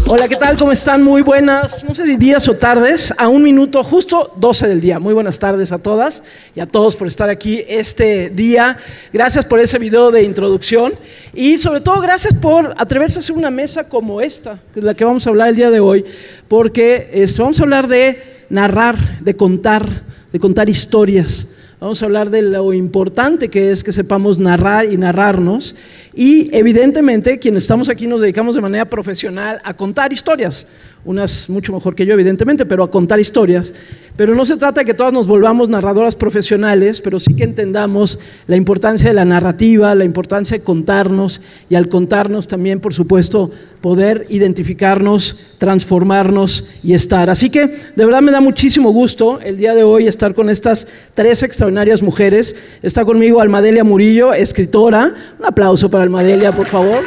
Hola, ¿qué tal? ¿Cómo están? Muy buenas, no sé si días o tardes, a un minuto, justo 12 del día. Muy buenas tardes a todas y a todos por estar aquí este día. Gracias por ese video de introducción y sobre todo gracias por atreverse a hacer una mesa como esta, que es la que vamos a hablar el día de hoy, porque vamos a hablar de narrar, de contar historias. Vamos a hablar de lo importante que es que sepamos narrar y narrarnos y evidentemente quienes estamos aquí nos dedicamos de manera profesional a contar historias, unas mucho mejor que yo evidentemente, pero a contar historias. Pero no se trata de que todas nos volvamos narradoras profesionales, pero sí que entendamos la importancia de la narrativa, la importancia de contarnos y al contarnos también, por supuesto, poder identificarnos, transformarnos y estar. Así que de verdad me da muchísimo gusto el día de hoy estar con estas tres extraordinarias mujeres. Está conmigo Almadelia Murillo, escritora. Un aplauso para Almadelia, por favor.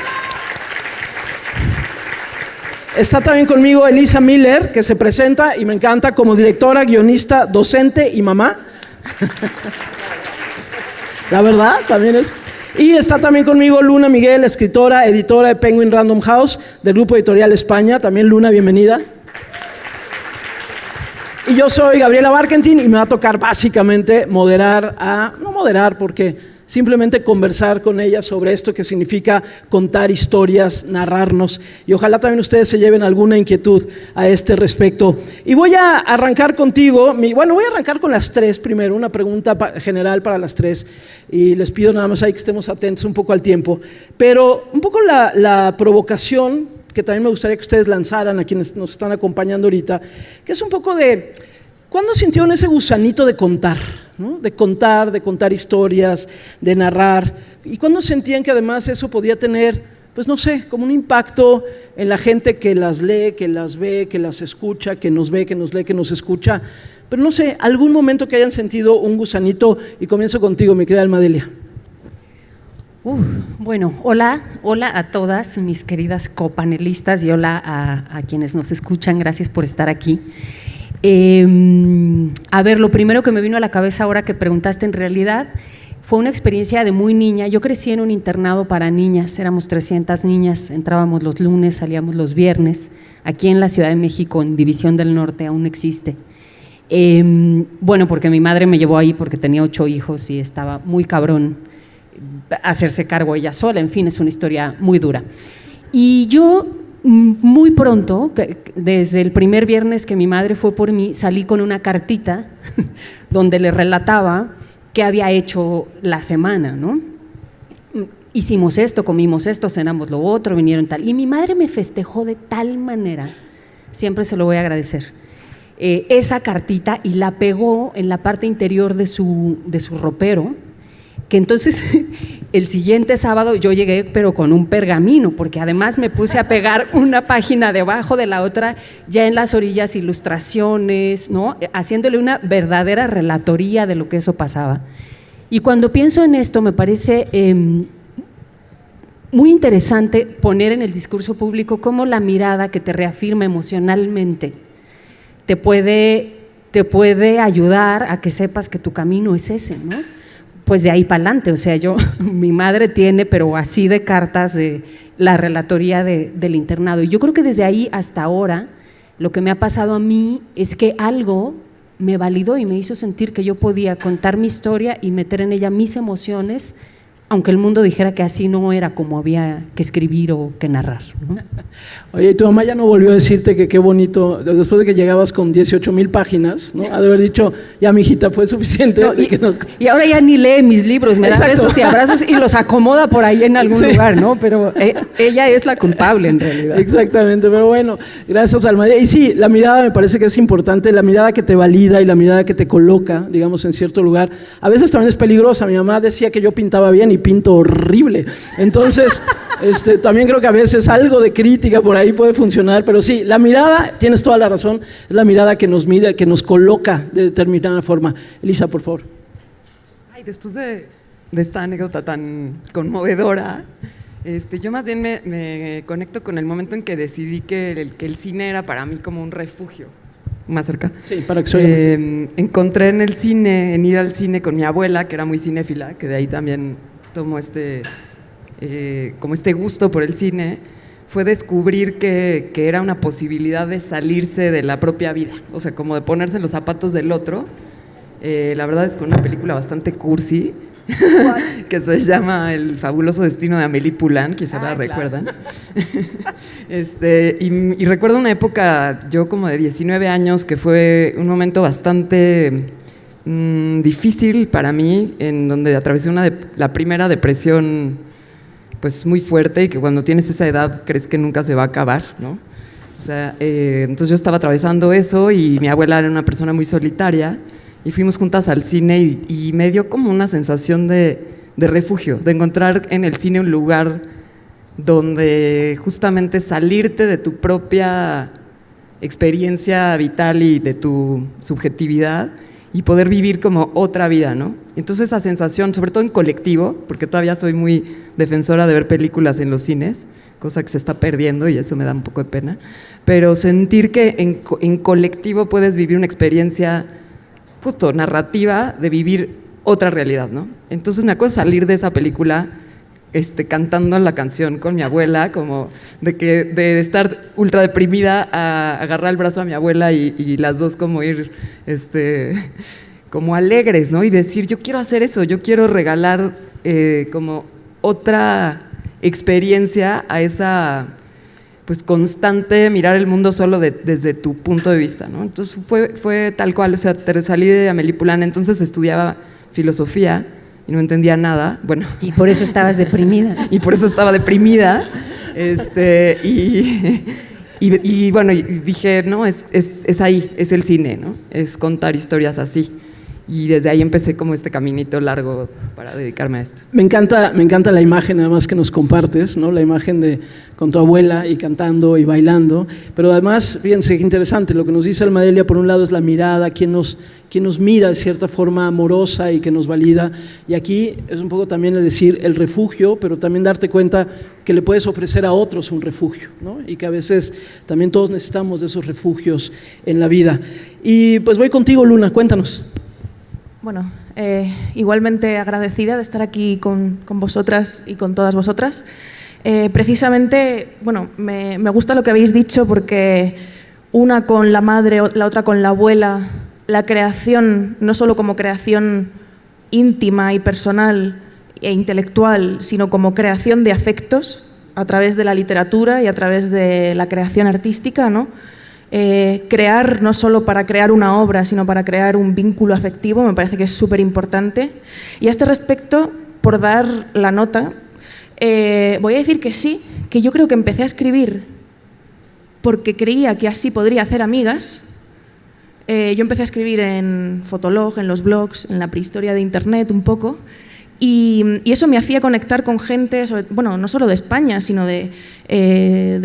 Está también conmigo Elisa Miller, que se presenta y me encanta como directora, guionista, docente y mamá. La verdad, también es. Y está también conmigo Luna Miguel, escritora, editora de Penguin Random House, del Grupo Editorial España. También Luna, bienvenida. Y yo soy Gabriela Barkentin y me va a tocar básicamente no moderar porque simplemente conversar con ella sobre esto que significa contar historias, narrarnos y ojalá también ustedes se lleven alguna inquietud a este respecto. Y voy a arrancar contigo, voy a arrancar con las tres primero, una pregunta general para las tres y les pido nada más ahí que estemos atentos un poco al tiempo, pero un poco la provocación que también me gustaría que ustedes lanzaran a quienes nos están acompañando ahorita, que es un poco de ¿cuándo sintieron ese gusanito de contar? ¿No? De contar historias, de narrar. ¿Y cuándo sentían que además eso podía tener, pues no sé, como un impacto en la gente que las lee, que las ve, que las escucha, que nos ve, que nos lee, que nos escucha? Pero no sé, algún momento que hayan sentido un gusanito, y comienzo contigo, mi querida Almadelia. Bueno, hola a todas mis queridas copanelistas y hola a quienes nos escuchan, gracias por estar aquí. A ver, lo primero que me vino a la cabeza ahora que preguntaste, en realidad fue una experiencia de muy niña. Yo crecí en un internado para niñas, éramos 300 niñas, entrábamos los lunes, salíamos los viernes, aquí en la Ciudad de México, en División del Norte, aún existe. Bueno, porque mi madre me llevó ahí porque tenía 8 hijos y estaba muy cabrón hacerse cargo ella sola, en fin, es una historia muy dura. Y yo muy pronto, desde el primer viernes que mi madre fue por mí, salí con una cartita donde le relataba qué había hecho la semana, ¿no? Hicimos esto, comimos esto, cenamos lo otro, vinieron tal. Y mi madre me festejó de tal manera, siempre se lo voy a agradecer, esa cartita y la pegó en la parte interior de su ropero, que entonces el siguiente sábado yo llegué pero con un pergamino, porque además me puse a pegar una página debajo de la otra, ya en las orillas ilustraciones, ¿no? Haciéndole una verdadera relatoría de lo que eso pasaba. Y cuando pienso en esto me parece muy interesante poner en el discurso público cómo la mirada que te reafirma emocionalmente te puede ayudar a que sepas que tu camino es ese, ¿no? Pues de ahí para adelante, o sea, mi madre tiene, pero así de cartas de la relatoría del internado. Y yo creo que desde ahí hasta ahora, lo que me ha pasado a mí es que algo me validó y me hizo sentir que yo podía contar mi historia y meter en ella mis emociones, aunque el mundo dijera que así no era como había que escribir o que narrar, ¿no? Oye, ¿y tu mamá ya no volvió a decirte que qué bonito, después de que llegabas con 18,000 páginas, ¿no? Ha de haber dicho, ya mijita, fue suficiente. No, y ahora ya ni lee mis libros, me da besos y abrazos y los acomoda por ahí en algún lugar, ¿no? Pero ella es la culpable en realidad. Exactamente, pero bueno, gracias Almadelia. Y sí, la mirada me parece que es importante, la mirada que te valida y la mirada que te coloca, digamos, en cierto lugar. A veces también es peligrosa, mi mamá decía que yo pintaba bien y pinto horrible, entonces también creo que a veces algo de crítica por ahí puede funcionar, pero sí, la mirada, tienes toda la razón, es la mirada que nos mira, que nos coloca de determinada forma. Elisa, por favor. Ay, después de esta anécdota tan conmovedora, yo más bien me conecto con el momento en que decidí que el cine era para mí como un refugio. Más cerca. Sí, para que se oiga más. Encontré en ir al cine con mi abuela, que era muy cinéfila, que de ahí también tomo como este gusto por el cine, fue descubrir que era una posibilidad de salirse de la propia vida, o sea, como de ponerse en los zapatos del otro. La verdad es que una película bastante cursi, que se llama El fabuloso destino de Amélie Poulain, quizá la recuerdan. Y recuerdo una época, yo como de 19 años, que fue un momento bastante difícil para mí, en donde atravesé la primera depresión pues muy fuerte, y que cuando tienes esa edad crees que nunca se va a acabar, ¿no? O sea, entonces yo estaba atravesando eso, y mi abuela era una persona muy solitaria, y fuimos juntas al cine, y me dio como una sensación de refugio, de encontrar en el cine un lugar donde justamente salirte de tu propia experiencia vital y de tu subjetividad, y poder vivir como otra vida, ¿no? Entonces esa sensación, sobre todo en colectivo, porque todavía soy muy defensora de ver películas en los cines, cosa que se está perdiendo y eso me da un poco de pena, pero sentir que en colectivo puedes vivir una experiencia justo narrativa de vivir otra realidad, ¿no? Entonces me acuerdo salir de esa película cantando la canción con mi abuela, como de estar ultra deprimida a agarrar el brazo a mi abuela y las dos como ir como alegres, ¿no? Y decir, yo quiero hacer eso, yo quiero regalar como otra experiencia a esa pues constante mirar el mundo solo desde tu punto de vista, ¿no? Entonces fue tal cual, o sea, salí de Amélie Poulain, entonces estudiaba filosofía y no entendía nada, bueno. Y por eso estabas deprimida. Y por eso estaba deprimida, y bueno, y dije, no, es ahí, es el cine, ¿no? Es contar historias así. Y desde ahí empecé como este caminito largo para dedicarme a esto. Me encanta la imagen además que nos compartes, ¿no? La imagen con tu abuela y cantando y bailando, pero además, fíjense qué interesante, lo que nos dice Almadelia por un lado es la mirada, quien nos mira de cierta forma amorosa y que nos valida, y aquí es un poco también el decir el refugio, pero también darte cuenta que le puedes ofrecer a otros un refugio, ¿no? Y que a veces también todos necesitamos de esos refugios en la vida. Y pues voy contigo, Luna, cuéntanos. Bueno, igualmente agradecida de estar aquí con vosotras y con todas vosotras. Precisamente, bueno, me gusta lo que habéis dicho, porque una con la madre, la otra con la abuela, la creación, no solo como creación íntima y personal e intelectual, sino como creación de afectos a través de la literatura y a través de la creación artística, ¿no? Crear no solo para crear una obra, sino para crear un vínculo afectivo, me parece que es súper importante. Y a este respecto, por dar la nota, voy a decir que sí, que yo creo que empecé a escribir porque creía que así podría hacer amigas. Yo empecé a escribir en Fotolog, en los blogs, en la prehistoria de Internet un poco, y eso me hacía conectar con gente, bueno, no solo de España, sino de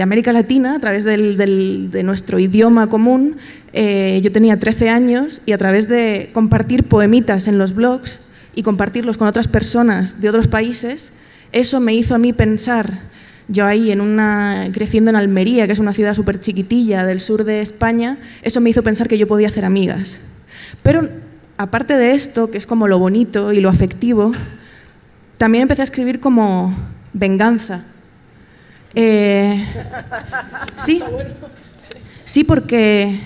América Latina, a través de nuestro idioma común. Yo tenía 13 años y a través de compartir poemitas en los blogs y compartirlos con otras personas de otros países, eso me hizo a mí pensar, yo ahí creciendo en Almería, que es una ciudad súper chiquitilla del sur de España, eso me hizo pensar que yo podía hacer amigas. Pero aparte de esto, que es como lo bonito y lo afectivo, también empecé a escribir como venganza. Sí, porque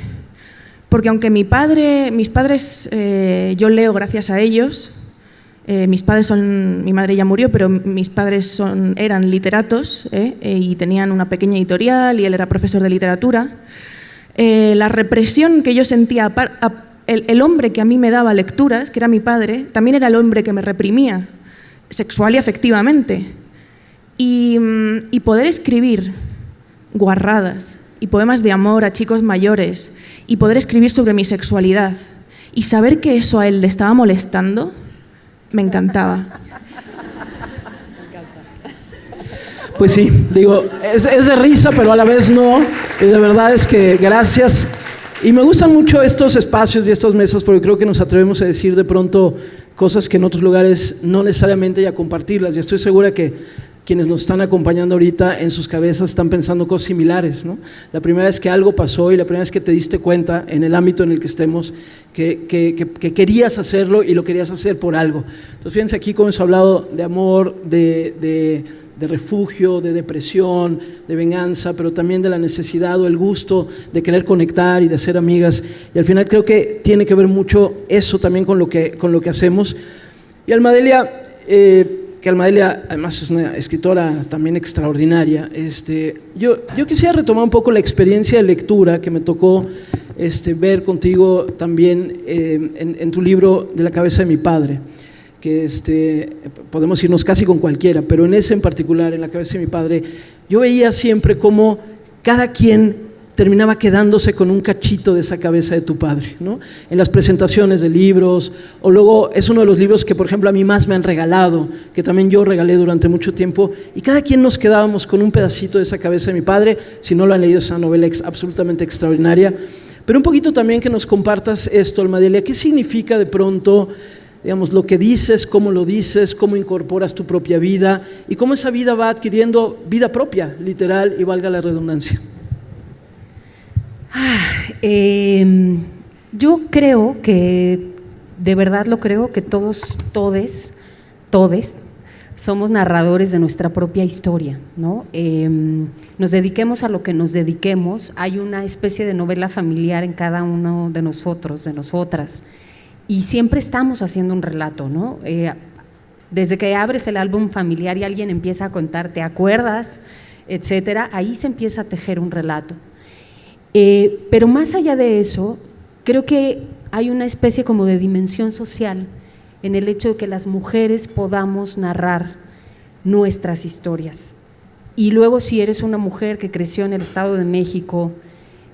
aunque mis padres, yo leo gracias a ellos. Mi madre ya murió, pero mis padres eran literatos, y tenían una pequeña editorial y él era profesor de literatura. La represión que yo sentía, el hombre que a mí me daba lecturas, que era mi padre, también era el hombre que me reprimía, sexual y afectivamente. Y poder escribir guarradas y poemas de amor a chicos mayores y poder escribir sobre mi sexualidad y saber que eso a él le estaba molestando, me encantaba. Pues sí, digo, es de risa, pero a la vez no, y de verdad es que gracias. Y me gustan mucho estos espacios y estas mesas porque creo que nos atrevemos a decir de pronto cosas que en otros lugares no necesariamente, y a compartirlas, y estoy segura que quienes nos están acompañando ahorita en sus cabezas están pensando cosas similares, ¿no? La primera vez que algo pasó y la primera vez que te diste cuenta en el ámbito en el que estemos que querías hacerlo y lo querías hacer por algo. Entonces fíjense aquí cómo hemos hablado de amor, de refugio, de depresión, de venganza, pero también de la necesidad o el gusto de querer conectar y de ser amigas. Y al final creo que tiene que ver mucho eso también con lo que hacemos. Y Almadelia, que Almadelia además es una escritora también extraordinaria, yo quisiera retomar un poco la experiencia de lectura que me tocó ver contigo también en tu libro De la cabeza de mi padre, que podemos irnos casi con cualquiera, pero en ese en particular, En la cabeza de mi padre, yo veía siempre cómo cada quien terminaba quedándose con un cachito de esa cabeza de tu padre, ¿no? En las presentaciones de libros, o luego es uno de los libros que, por ejemplo, a mí más me han regalado, que también yo regalé durante mucho tiempo, y cada quien nos quedábamos con un pedacito de esa cabeza de mi padre. Si no lo han leído, es una novela absolutamente extraordinaria. Pero un poquito también que nos compartas esto, Almadelia, ¿qué significa de pronto, digamos, lo que dices, cómo lo dices, cómo incorporas tu propia vida y cómo esa vida va adquiriendo vida propia, literal, y valga la redundancia? Yo creo que, de verdad lo creo, que todos somos narradores de nuestra propia historia, ¿no? Nos dediquemos a lo que nos dediquemos, hay una especie de novela familiar en cada uno de nosotros, de nosotras, y siempre estamos haciendo un relato, ¿no? Desde que abres el álbum familiar y alguien empieza a contar, ¿te acuerdas?, etcétera, ahí se empieza a tejer un relato. Pero más allá de eso, creo que hay una especie como de dimensión social en el hecho de que las mujeres podamos narrar nuestras historias. Y luego, si eres una mujer que creció en el Estado de México,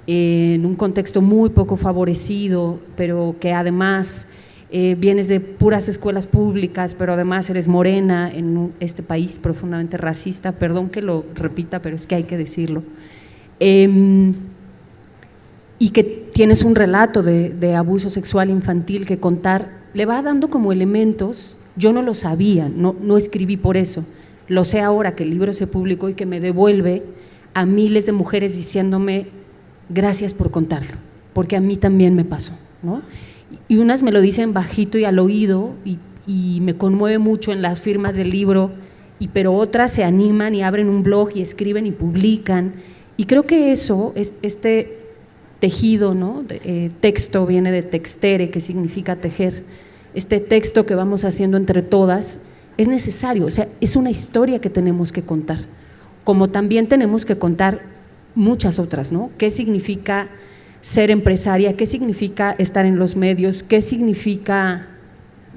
en un contexto muy poco favorecido, pero que además vienes de puras escuelas públicas, pero además eres morena en este país profundamente racista, perdón que lo repita, pero es que hay que decirlo, y que tienes un relato de abuso sexual infantil que contar, le va dando como elementos. Yo no lo sabía, no escribí por eso, lo sé ahora que el libro se publicó y que me devuelve a miles de mujeres diciéndome gracias por contarlo, porque a mí también me pasó, ¿no? Y unas me lo dicen bajito y al oído y me conmueve mucho en las firmas del libro, pero otras se animan y abren un blog y escriben y publican, y creo que eso, este tejido, ¿no? Texto viene de textere, que significa tejer. Este texto que vamos haciendo entre todas es necesario, o sea, es una historia que tenemos que contar, como también tenemos que contar muchas otras, ¿no? ¿Qué significa ser empresaria? ¿Qué significa estar en los medios? ¿Qué significa,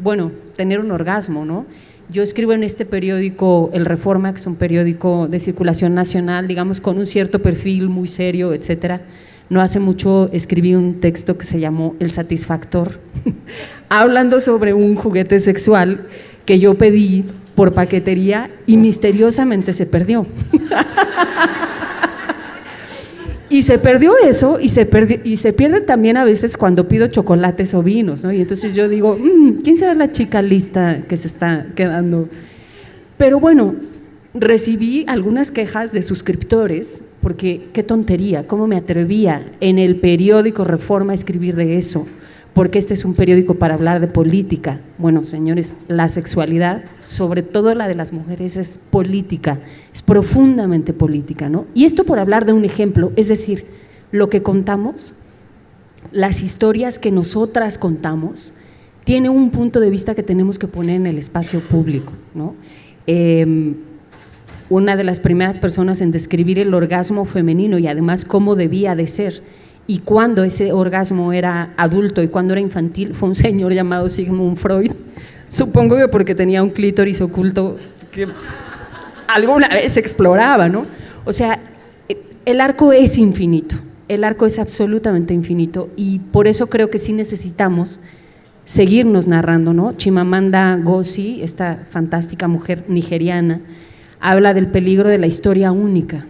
bueno, tener un orgasmo, ¿no? Yo escribo en este periódico, El Reforma, que es un periódico de circulación nacional, digamos, con un cierto perfil muy serio, etcétera. No hace mucho escribí un texto que se llamó El Satisfactor, hablando sobre un juguete sexual que yo pedí por paquetería y misteriosamente se perdió. Y se perdió eso, y se pierde también a veces cuando pido chocolates o vinos, ¿no? Y entonces yo digo, ¿quién será la chica lista que se está quedando? Pero bueno, recibí algunas quejas de suscriptores, porque qué tontería, cómo me atrevía en el periódico Reforma a escribir de eso, porque este es un periódico para hablar de política. Bueno, señores, la sexualidad, sobre todo la de las mujeres, es política, es profundamente política, ¿no? Y esto por hablar de un ejemplo, es decir, lo que contamos, las historias que nosotras contamos, tiene un punto de vista que tenemos que poner en el espacio público, ¿no? Una de las primeras personas en describir el orgasmo femenino y además cómo debía de ser y cuándo ese orgasmo era adulto y cuándo era infantil fue un señor llamado Sigmund Freud, supongo que porque tenía un clítoris oculto que alguna vez exploraba, ¿no? O sea, el arco es infinito, el arco es absolutamente infinito y por eso creo que sí necesitamos seguirnos narrando, ¿no? Chimamanda Ngozi, esta fantástica mujer nigeriana, habla del peligro de la historia única,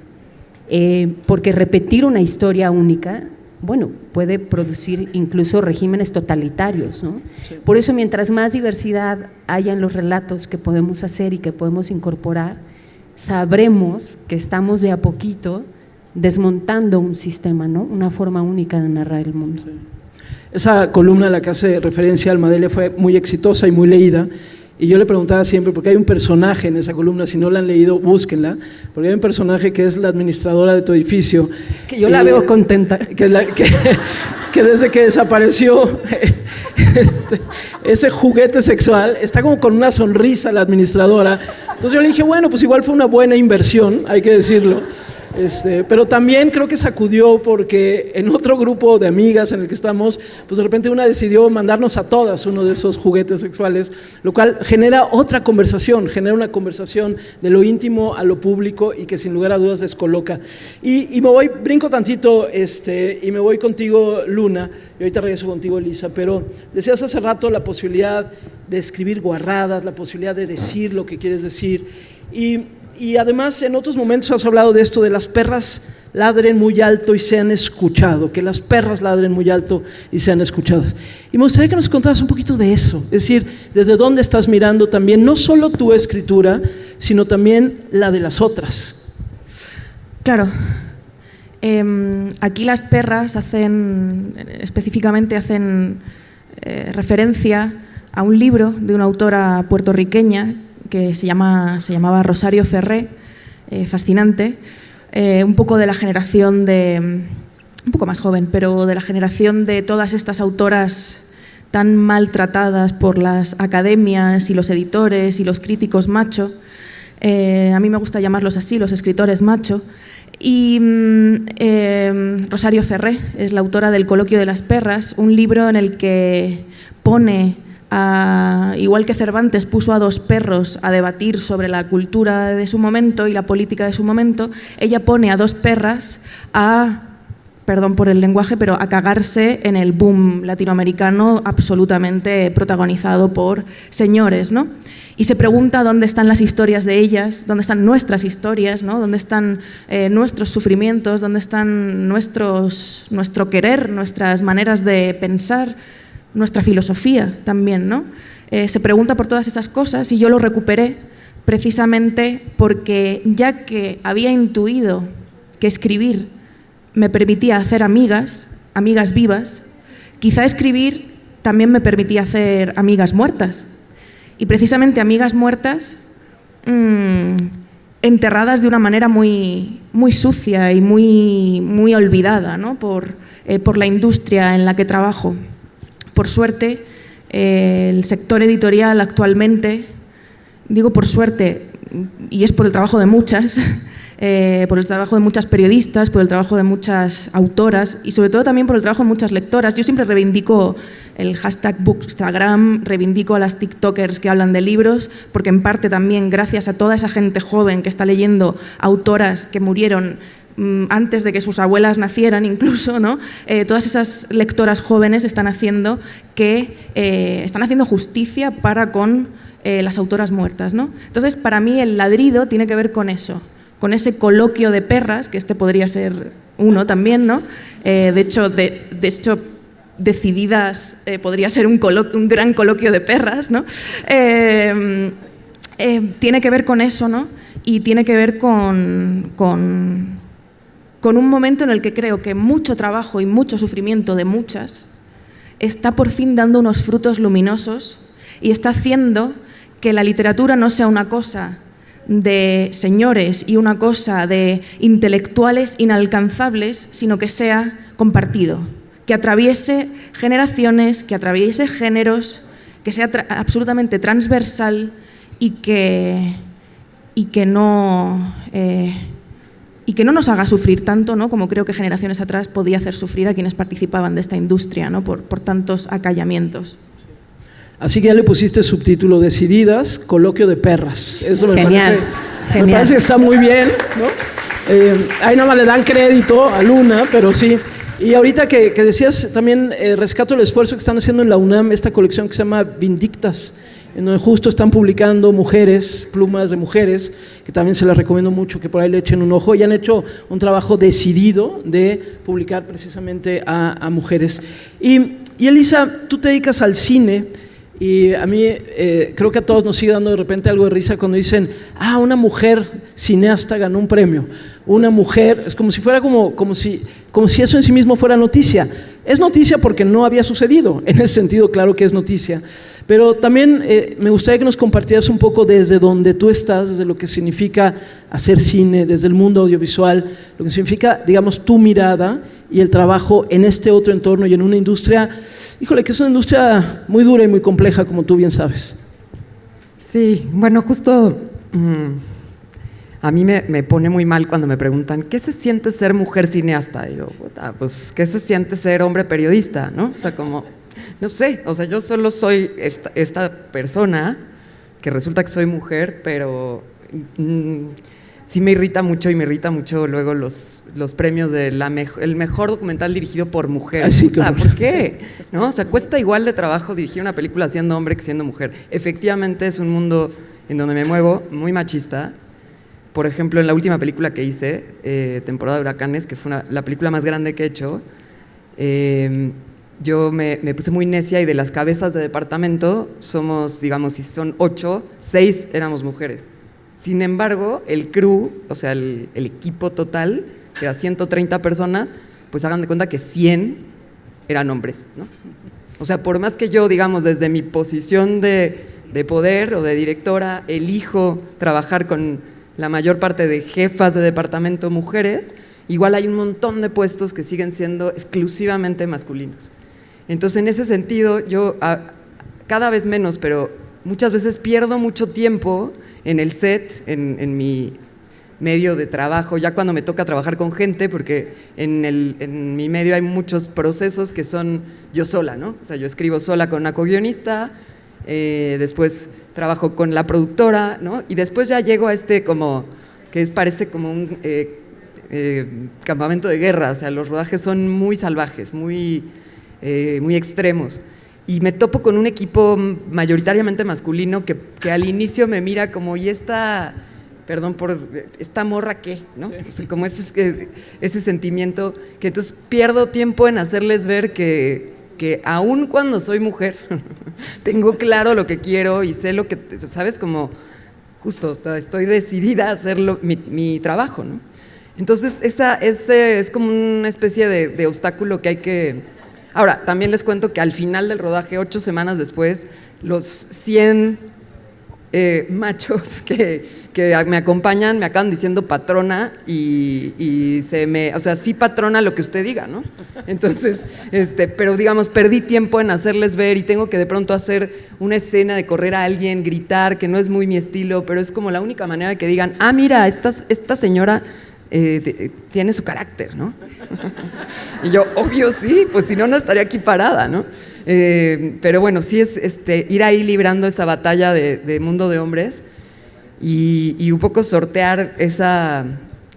porque repetir una historia única, bueno, puede producir incluso regímenes totalitarios, ¿no? Sí. Por eso, mientras más diversidad haya en los relatos que podemos hacer y que podemos incorporar, sabremos que estamos de a poquito desmontando un sistema, ¿no? Una forma única de narrar el mundo. Sí. Esa columna a la que hace referencia Almadelia fue muy exitosa y muy leída. Y yo le preguntaba siempre, porque hay un personaje en esa columna, si no la han leído, búsquenla, porque hay un personaje que es la administradora de tu edificio. Que yo la veo contenta. Que desde que desapareció ese juguete sexual, está como con una sonrisa la administradora. Entonces yo le dije, bueno, pues igual fue una buena inversión, hay que decirlo. Pero también creo que sacudió porque en otro grupo de amigas en el que estamos, pues de repente una decidió mandarnos a todas uno de esos juguetes sexuales, lo cual genera otra conversación, genera una conversación de lo íntimo a lo público y que sin lugar a dudas descoloca. Y brinco tantito y me voy contigo, Luna, y ahorita regreso contigo, Elisa, pero decías hace rato la posibilidad de escribir guarradas, la posibilidad de decir lo que quieres decir, y además en otros momentos has hablado de esto, de las perras ladren muy alto y sean escuchado, que las perras ladren muy alto y sean escuchadas. Y me gustaría que nos contaras un poquito de eso, es decir, desde dónde estás mirando también, no solo tu escritura, sino también la de las otras. Claro. Aquí las perras específicamente hacen referencia a un libro de una autora puertorriqueña que se llamaba Rosario Ferré, fascinante, un poco de la generación un poco más joven, pero de la generación de todas estas autoras tan maltratadas por las academias y los editores y los críticos macho. A mí me gusta llamarlos así, los escritores macho. Y Rosario Ferré es la autora del Coloquio de las perras, un libro en el que pone, igual que Cervantes puso a dos perros a debatir sobre la cultura de su momento y la política de su momento, ella pone a dos perras perdón por el lenguaje, pero a cagarse en el boom latinoamericano absolutamente protagonizado por señores, ¿no? Y se pregunta dónde están las historias de ellas, dónde están nuestras historias, ¿no? Dónde están nuestros sufrimientos, dónde están nuestro querer, nuestras maneras de pensar, nuestra filosofía también, ¿no? Se pregunta por todas esas cosas y yo lo recuperé precisamente porque ya que había intuido que escribir me permitía hacer amigas vivas, quizá escribir también me permitía hacer amigas muertas. Y precisamente amigas muertas enterradas de una manera muy, muy sucia y muy, muy olvidada, ¿no? por la industria en la que trabajo. Por suerte, el sector editorial actualmente, digo por suerte, y es por el trabajo de muchas, por el trabajo de muchas periodistas, por el trabajo de muchas autoras y sobre todo también por el trabajo de muchas lectoras. Yo siempre reivindico el hashtag Bookstagram, reivindico a las tiktokers que hablan de libros, porque en parte también gracias a toda esa gente joven que está leyendo autoras que murieron antes de que sus abuelas nacieran incluso, ¿no? Todas esas lectoras jóvenes están haciendo justicia para con las autoras muertas, ¿no? Entonces, para mí el ladrido tiene que ver con eso, con ese coloquio de perras, que podría ser uno también, ¿no? De hecho, Decididas podría ser un gran coloquio de perras, ¿no? Tiene que ver con eso, ¿no? Y tiene que ver con un momento en el que creo que mucho trabajo y mucho sufrimiento de muchas está por fin dando unos frutos luminosos y está haciendo que la literatura no sea una cosa de señores y una cosa de intelectuales inalcanzables, sino que sea compartido, que atraviese generaciones, que atraviese géneros, que sea absolutamente transversal y que no nos haga sufrir tanto, ¿no? Como creo que generaciones atrás podía hacer sufrir a quienes participaban de esta industria, ¿no? por tantos acallamientos. Así que ya le pusiste subtítulo, Decididas, Coloquio de Perras. Eso me Genial. parece que está muy bien, ¿no? Ahí nada más le dan crédito a Luna, pero sí. Y ahorita que decías, también rescato el esfuerzo que están haciendo en la UNAM, esta colección que se llama Vindictas, en donde justo están publicando mujeres, plumas de mujeres, que también se las recomiendo mucho, que por ahí le echen un ojo, y han hecho un trabajo decidido de publicar precisamente a mujeres. Y Elisa, tú te dedicas al cine, y a mí creo que a todos nos sigue dando de repente algo de risa cuando dicen, una mujer cineasta ganó un premio. Una mujer, es como si fuera como si eso en sí mismo fuera noticia. Es noticia porque no había sucedido, en ese sentido claro que es noticia, pero también me gustaría que nos compartieras un poco desde donde tú estás, desde lo que significa hacer cine, desde el mundo audiovisual, lo que significa, digamos, tu mirada y el trabajo en este otro entorno y en una industria, híjole, que es una industria muy dura y muy compleja, como tú bien sabes. Sí, bueno, justo a mí me pone muy mal cuando me preguntan, ¿qué se siente ser mujer cineasta? Y yo, puta, pues, ¿qué se siente ser hombre periodista? ¿No? O sea, como, no sé, o sea, yo solo soy esta persona que resulta que soy mujer, pero sí me irrita mucho y me irrita mucho luego los premios de el mejor documental dirigido por mujeres. Así Puta, ¿por qué? ¿No? O sea, cuesta igual de trabajo dirigir una película siendo hombre que siendo mujer. Efectivamente es un mundo en donde me muevo muy machista. Por ejemplo, en la última película que hice, Temporada de Huracanes, que fue la película más grande que he hecho, yo me puse muy necia y de las cabezas de departamento somos, digamos, si son 8, 6 éramos mujeres. Sin embargo, el crew, o sea, el equipo total, que era 130 personas, pues hagan de cuenta que 100 eran hombres, ¿no? O sea, por más que yo, digamos, desde mi posición de poder o de directora, elijo trabajar con la mayor parte de jefas de departamento mujeres, igual hay un montón de puestos que siguen siendo exclusivamente masculinos. Entonces, en ese sentido, yo cada vez menos, pero muchas veces pierdo mucho tiempo en el set, en mi medio de trabajo, ya cuando me toca trabajar con gente, porque en mi medio hay muchos procesos que son yo sola, ¿no? O sea, yo escribo sola con una co-guionista, después trabajo con la productora, ¿no? Y después ya llego a como, que parece como un campamento de guerra, o sea, los rodajes son muy salvajes, muy extremos. Y me topo con un equipo mayoritariamente masculino que al inicio me mira como, ¿y perdón por esta morra qué? ¿No? O sea, como ese sentimiento que entonces pierdo tiempo en hacerles ver que aun cuando soy mujer, tengo claro lo que quiero y sé lo que, ¿sabes? Como justo, estoy decidida a hacer mi trabajo, ¿no? Entonces, ese es como una especie de obstáculo que hay que... Ahora, también les cuento que al final del rodaje, 8 semanas después, los 100 machos que me acompañan me acaban diciendo patrona y o sea, sí patrona lo que usted diga, ¿no? Entonces, pero digamos, perdí tiempo en hacerles ver y tengo que de pronto hacer una escena de correr a alguien, gritar, que no es muy mi estilo, pero es como la única manera de que digan, mira, esta señora tiene su carácter, ¿no? Y yo, obvio sí, pues si no, no estaría aquí parada, ¿no? Pero bueno, sí es ir ahí librando esa batalla de mundo de hombres y un poco sortear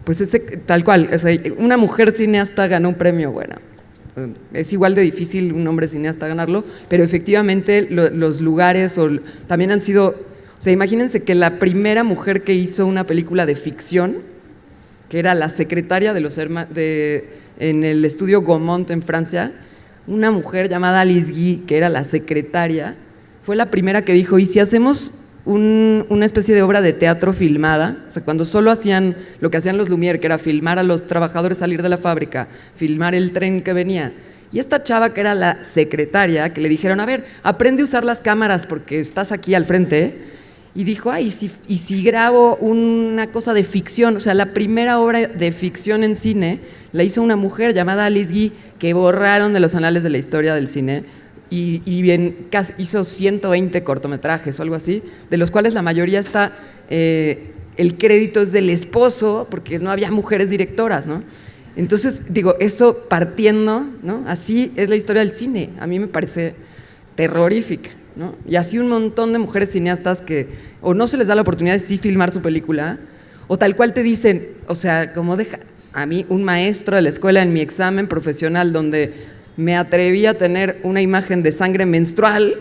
pues tal cual, o sea, una mujer cineasta ganó un premio, bueno, es igual de difícil un hombre cineasta ganarlo, pero efectivamente los lugares también han sido, o sea, imagínense que la primera mujer que hizo una película de ficción, que era la secretaria en el estudio Gaumont en Francia, una mujer llamada Alice Guy, que era la secretaria, fue la primera que dijo, ¿y si hacemos una especie de obra de teatro filmada? O sea, cuando solo hacían lo que hacían los Lumière, que era filmar a los trabajadores salir de la fábrica, filmar el tren que venía. Y esta chava que era la secretaria, que le dijeron, a ver, aprende a usar las cámaras porque estás aquí al frente, y dijo, ¿y si grabo una cosa de ficción? O sea, la primera obra de ficción en cine la hizo una mujer llamada Alice Guy, que borraron de los anales de la historia del cine, y hizo 120 cortometrajes o algo así, de los cuales la mayoría está, el crédito es del esposo, porque no había mujeres directoras, ¿no? Entonces, digo, eso partiendo, ¿no? Así es la historia del cine, a mí me parece terrorífica, ¿no? Y así un montón de mujeres cineastas que o no se les da la oportunidad de sí filmar su película, o tal cual te dicen, o sea, como a mí un maestro de la escuela en mi examen profesional donde me atreví a tener una imagen de sangre menstrual,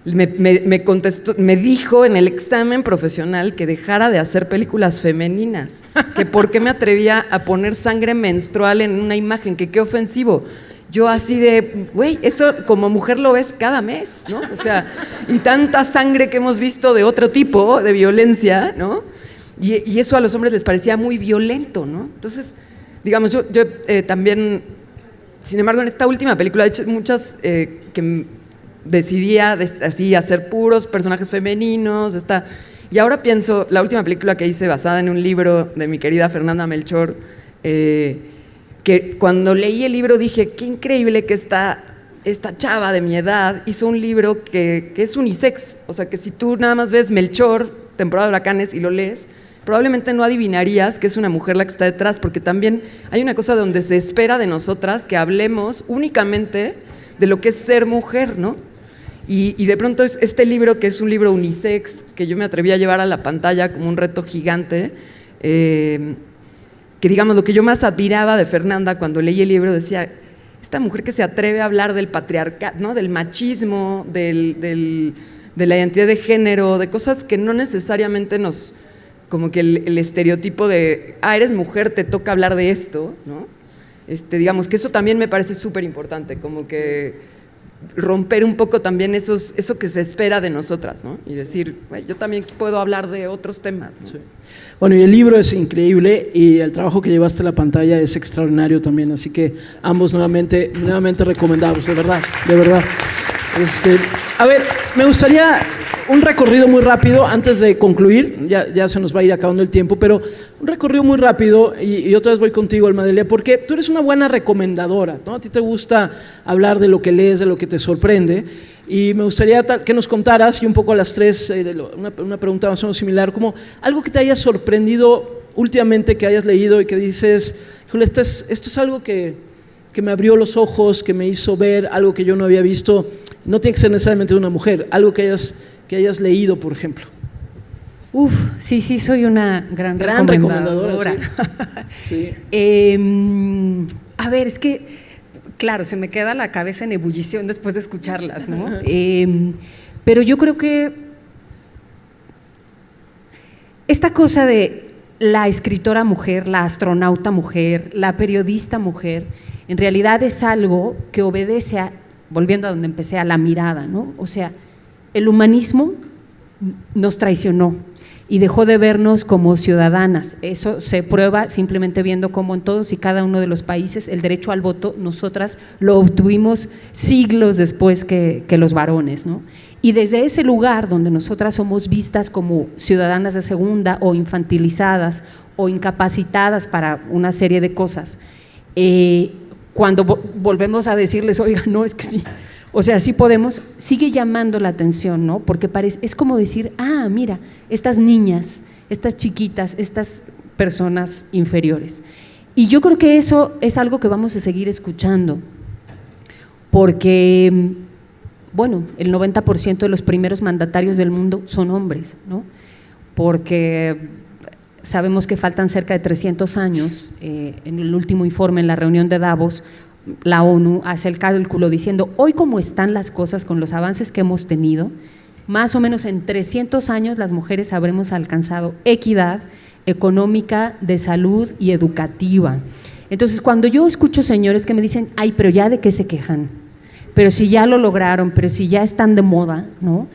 me contestó, me dijo en el examen profesional que dejara de hacer películas femeninas, que por qué me atrevía a poner sangre menstrual en una imagen, que qué ofensivo. Yo así de, güey, eso como mujer lo ves cada mes, ¿no? O sea, y tanta sangre que hemos visto de otro tipo, de violencia, ¿no? Y eso a los hombres les parecía muy violento, ¿no? Entonces, digamos, yo también sin embargo, en esta última película, de hecho, muchas que decidía así hacer puros personajes femeninos, y ahora pienso, la última película que hice basada en un libro de mi querida Fernanda Melchor, que cuando leí el libro dije, qué increíble que esta chava de mi edad hizo un libro que es unisex, o sea, que si tú nada más ves Melchor, temporada de huracanes, y lo lees, probablemente no adivinarías que es una mujer la que está detrás, porque también hay una cosa donde se espera de nosotras que hablemos únicamente de lo que es ser mujer, ¿no? Y de pronto este libro, que es un libro unisex, que yo me atreví a llevar a la pantalla como un reto gigante, que digamos, lo que yo más admiraba de Fernanda cuando leí el libro, decía, esta mujer que se atreve a hablar del patriarcado, ¿no? Del machismo, de la identidad de género, de cosas que no necesariamente nos, como que el estereotipo de, eres mujer, te toca hablar de esto, ¿no? Digamos que eso también me parece súper importante, como que romper un poco también eso que se espera de nosotras, ¿no? Y decir, yo también puedo hablar de otros temas, ¿no? Sí. Bueno, y el libro es increíble y el trabajo que llevaste a la pantalla es extraordinario también, así que ambos nuevamente recomendados, de verdad, de verdad. A ver, me gustaría un recorrido muy rápido antes de concluir, ya se nos va a ir acabando el tiempo, pero un recorrido muy rápido y otra vez voy contigo, Almadelia, porque tú eres una buena recomendadora, ¿no? A ti te gusta hablar de lo que lees, de lo que te sorprende, y me gustaría que nos contaras, y un poco a las tres, una pregunta más o menos similar, como algo que te haya sorprendido últimamente, que hayas leído y que dices, híjole, esto es algo que me abrió los ojos, que me hizo ver algo que yo no había visto. No tiene que ser necesariamente de una mujer, algo que hayas leído, por ejemplo. Sí, soy una gran recomendadora. Sí. A ver, es que, claro, se me queda la cabeza en ebullición después de escucharlas, ¿no? Pero yo creo que esta cosa de la escritora mujer, la astronauta mujer, la periodista mujer, en realidad es algo que obedece a, volviendo a donde empecé, a la mirada, ¿no? O sea, el humanismo nos traicionó y dejó de vernos como ciudadanas. Eso se prueba simplemente viendo cómo en todos y cada uno de los países el derecho al voto nosotras lo obtuvimos siglos después que los varones, ¿no? Y desde ese lugar donde nosotras somos vistas como ciudadanas de segunda o infantilizadas o incapacitadas para una serie de cosas, cuando volvemos a decirles, oiga, no, es que sí, o sea, sí podemos, sigue llamando la atención, ¿no? Porque es como decir, mira, estas niñas, estas chiquitas, estas personas inferiores. Y yo creo que eso es algo que vamos a seguir escuchando, porque, bueno, el 90% de los primeros mandatarios del mundo son hombres, ¿no? Porque sabemos que faltan cerca de 300 años. En el último informe, en la reunión de Davos, la ONU hace el cálculo diciendo, hoy como están las cosas con los avances que hemos tenido, más o menos en 300 años las mujeres habremos alcanzado equidad económica, de salud y educativa. Entonces, cuando yo escucho señores que me dicen, pero ya de qué se quejan, pero si ya lo lograron, pero si ya están de moda, ¿no?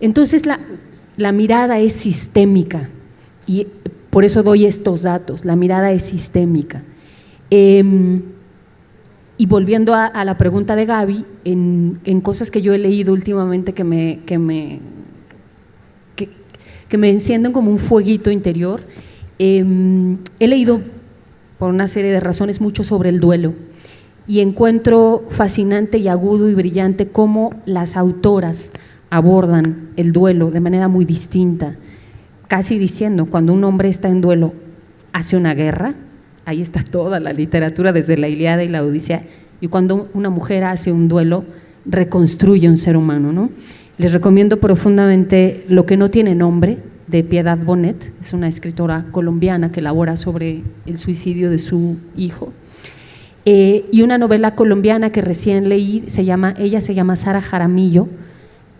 Entonces la mirada es sistémica y por eso doy estos datos, la mirada es sistémica. Y volviendo a la pregunta de Gaby, en cosas que yo he leído últimamente que me encienden como un fueguito interior, he leído por una serie de razones mucho sobre el duelo y encuentro fascinante y agudo y brillante cómo las autoras abordan el duelo de manera muy distinta, casi diciendo, cuando un hombre está en duelo, hace una guerra, ahí está toda la literatura desde la Ilíada y la Odisea, y cuando una mujer hace un duelo, reconstruye un ser humano, ¿no? Les recomiendo profundamente Lo que no tiene nombre, de Piedad Bonet, es una escritora colombiana que elabora sobre el suicidio de su hijo, y una novela colombiana que recién leí, ella se llama Sara Jaramillo,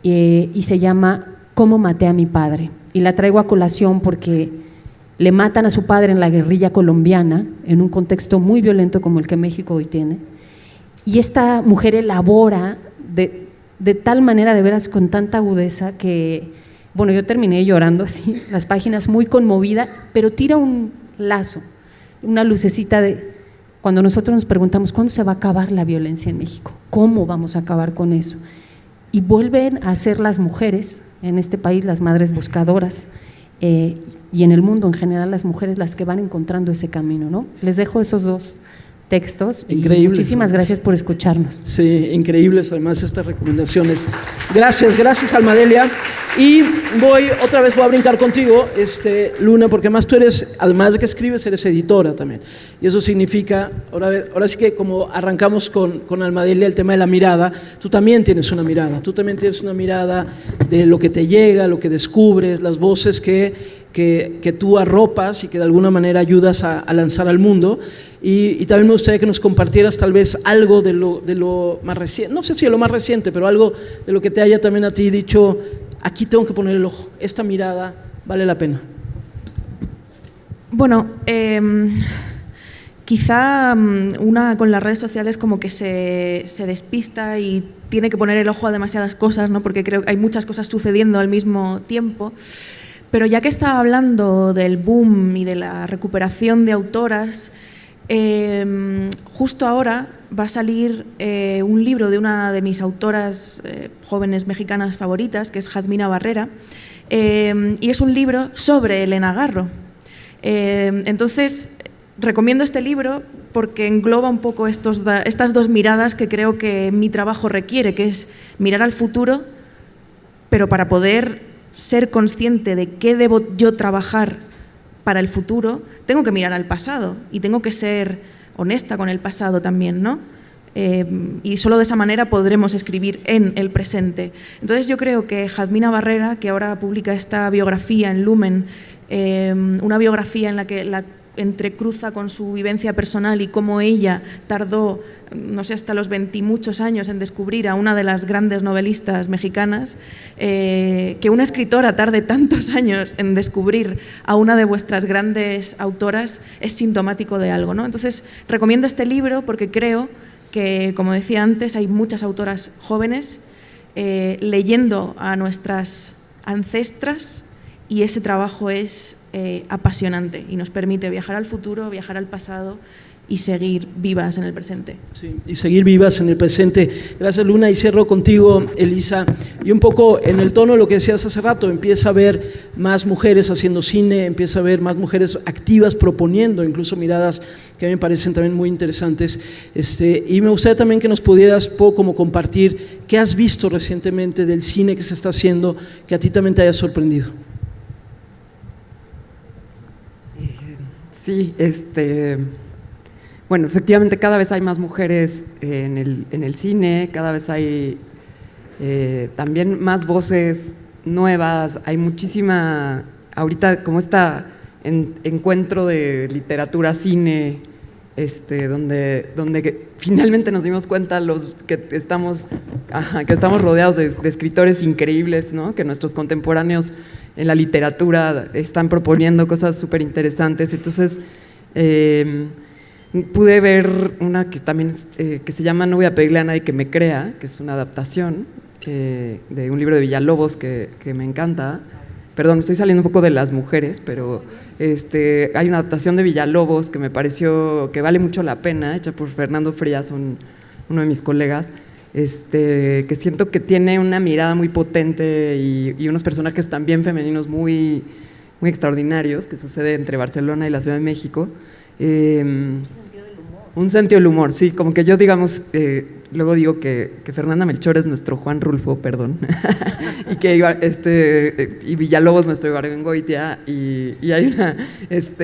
y se llama Cómo maté a mi padre, y la traigo a colación porque le matan a su padre en la guerrilla colombiana, en un contexto muy violento como el que México hoy tiene, y esta mujer elabora de tal manera, de veras, con tanta agudeza que, bueno, yo terminé llorando así, las páginas muy conmovida, pero tira un lazo, una lucecita de Cuando nosotros nos preguntamos, ¿cuándo se va a acabar la violencia en México? ¿Cómo vamos a acabar con eso? Y vuelven a ser las mujeres en este país, las madres buscadoras, y en el mundo en general las mujeres las que van encontrando ese camino, ¿no? Les dejo esos dos textos. Increíbles. Muchísimas gracias por escucharnos. Sí, increíbles además estas recomendaciones. Gracias Almadelia. Y otra vez voy a brincar contigo, Luna, porque además tú eres, además de que escribes, eres editora también. Y eso significa, ahora sí que como arrancamos con Almadelia el tema de la mirada, tú también tienes una mirada de lo que te llega, lo que descubres, las voces que tú arropas y que de alguna manera ayudas a lanzar al mundo. Y también me gustaría que nos compartieras tal vez algo de lo más reciente, no sé si de lo más reciente, pero algo de lo que te haya también a ti dicho, aquí tengo que poner el ojo, esta mirada vale la pena. Bueno, quizá una con las redes sociales como que se despista y tiene que poner el ojo a demasiadas cosas, ¿no? Porque creo que hay muchas cosas sucediendo al mismo tiempo. Pero ya que estaba hablando del boom y de la recuperación de autoras, justo ahora va a salir un libro de una de mis autoras jóvenes mexicanas favoritas, que es Jazmina Barrera, y es un libro sobre Elena Garro. Entonces, recomiendo este libro porque engloba un poco estas dos miradas que creo que mi trabajo requiere, que es mirar al futuro, pero para poder ser consciente de qué debo yo trabajar para el futuro, tengo que mirar al pasado y tengo que ser honesta con el pasado también, ¿no? Y solo de esa manera podremos escribir en el presente. Entonces yo creo que Jazmina Barrera, que ahora publica esta biografía en Lumen, una biografía en la que la entrecruza con su vivencia personal y cómo ella tardó, no sé, hasta los 20 y muchos años en descubrir a una de las grandes novelistas mexicanas, que una escritora tarde tantos años en descubrir a una de vuestras grandes autoras es sintomático de algo, ¿no? Entonces, recomiendo este libro porque creo que, como decía antes, hay muchas autoras jóvenes leyendo a nuestras ancestras y ese trabajo es apasionante y nos permite viajar al futuro, viajar al pasado y seguir vivas en el presente. Sí, y seguir vivas en el presente. Gracias, Luna, y cierro contigo, Elisa. Y un poco en el tono de lo que decías hace rato, empieza a ver más mujeres haciendo cine, empieza a ver más mujeres activas proponiendo incluso miradas que a mí me parecen también muy interesantes. Y me gustaría también que nos pudieras poco como compartir qué has visto recientemente del cine que se está haciendo que a ti también te haya sorprendido. Sí, bueno, efectivamente cada vez hay más mujeres en el cine, cada vez hay también más voces nuevas, hay muchísima, ahorita como encuentro de literatura, cine, donde finalmente nos dimos cuenta los que estamos rodeados de escritores increíbles, ¿no? Que nuestros contemporáneos en la literatura están proponiendo cosas súper interesantes. Entonces, pude ver una que también que se llama No voy a pedirle a nadie que me crea, que es una adaptación de un libro de Villalobos que me encanta. Perdón, estoy saliendo un poco de las mujeres, pero hay una adaptación de Villalobos que me pareció que vale mucho la pena, hecha por Fernando Frías, uno de mis colegas, que siento que tiene una mirada muy potente y unos personajes también femeninos muy, muy extraordinarios, que sucede entre Barcelona y la Ciudad de México. Un sentido del humor, sí, como que yo, digamos, luego digo que Fernanda Melchor es nuestro Juan Rulfo, perdón, y que y Villalobos nuestro Ibargüengoitia, y hay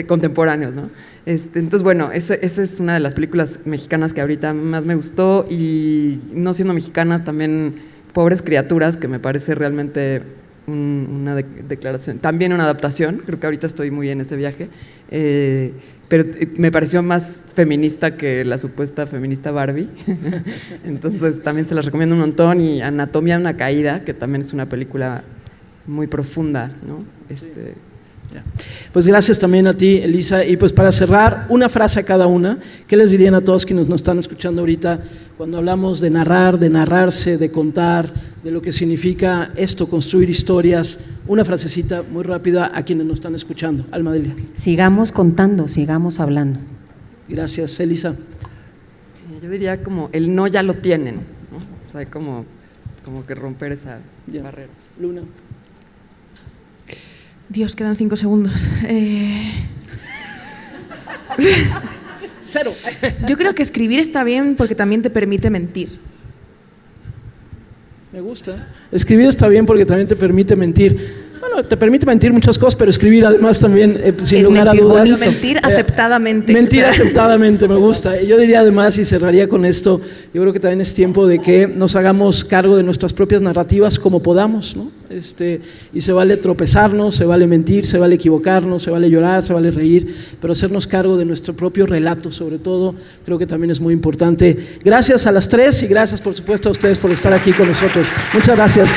contemporáneos, ¿no? Entonces, bueno, esa es una de las películas mexicanas que ahorita más me gustó, y no siendo mexicana, también Pobres Criaturas, que me parece realmente una declaración, también una adaptación, creo que ahorita estoy muy en ese viaje, pero me pareció más feminista que la supuesta feminista Barbie, entonces también se las recomiendo un montón, y Anatomía de una caída, que también es una película muy profunda, ¿no? Pues gracias también a ti, Elisa, y pues para cerrar, una frase a cada una, ¿qué les dirían a todos quienes nos están escuchando ahorita cuando hablamos de narrar, de narrarse, de contar, de lo que significa esto, construir historias? Una frasecita muy rápida a quienes nos están escuchando. Almadelia. Sigamos contando, sigamos hablando. Gracias, Elisa. Yo diría como el no ya lo tienen, ¿no? O sea, como que romper esa barrera. Luna. Dios, quedan 5 segundos. 0. Yo creo que escribir está bien porque también te permite mentir. Me gusta. Escribir está bien porque también te permite mentir. Bueno, te permite mentir muchas cosas, pero escribir además también, sin lugar a dudas. Mentir aceptadamente. Mentir aceptadamente, me gusta. Yo diría además, y cerraría con esto, yo creo que también es tiempo de que nos hagamos cargo de nuestras propias narrativas como podamos, ¿no? Y se vale tropezarnos, se vale mentir, se vale equivocarnos, se vale llorar, se vale reír, pero hacernos cargo de nuestro propio relato, sobre todo, creo que también es muy importante. Gracias a las 3 y gracias, por supuesto, a ustedes por estar aquí con nosotros. Muchas gracias.